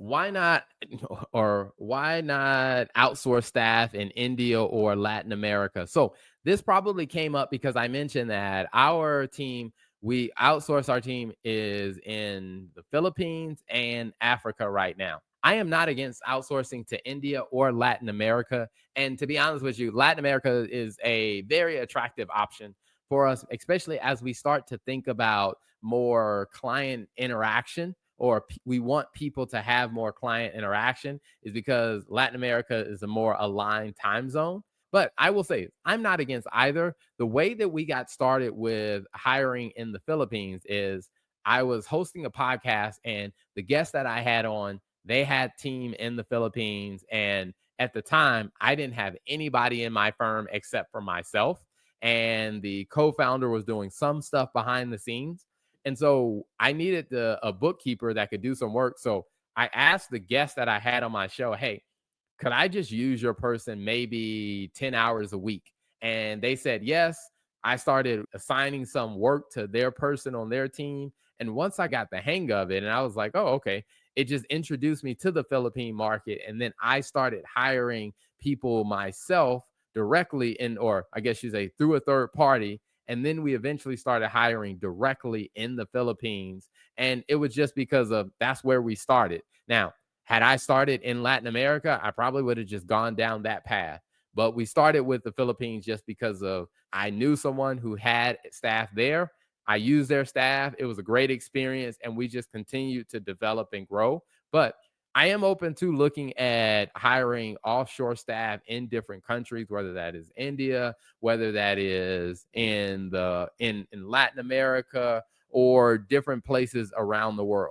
why not or why not outsource staff in India or Latin America? So this probably came up because I mentioned that our team, we outsource our team is in the Philippines and Africa right now. I am not against outsourcing to India or Latin America. And to be honest with you, Latin America is a very attractive option for us, especially as we start to think about more client interaction, or we want people to have more client interaction, is because Latin America is a more aligned time zone. But I will say, I'm not against either. The way that we got started with hiring in the Philippines is I was hosting a podcast, and the guests that I had on, they had team in the Philippines. And at the time, I didn't have anybody in my firm except for myself. And the co founder was doing some stuff behind the scenes. And so I needed a bookkeeper that could do some work. So I asked the guest that I had on my show, hey, could I just use your person maybe 10 hours a week? And they said yes. I started assigning some work to their person on their team. And once I got the hang of it, and I was like, oh, okay, it just introduced me to the Philippine market. And then I started hiring people myself directly in, or I guess you say through a third party. And then we eventually started hiring directly in the Philippines. And it was just because of that's where we started. Now, had I started in Latin America, I probably would have just gone down that path. But we started with the Philippines just because of I knew someone who had staff there. I used their staff. It was a great experience, and we just continued to develop and grow. But I am open to looking at hiring offshore staff in different countries, whether that is India, whether that is in Latin America or different places around the world.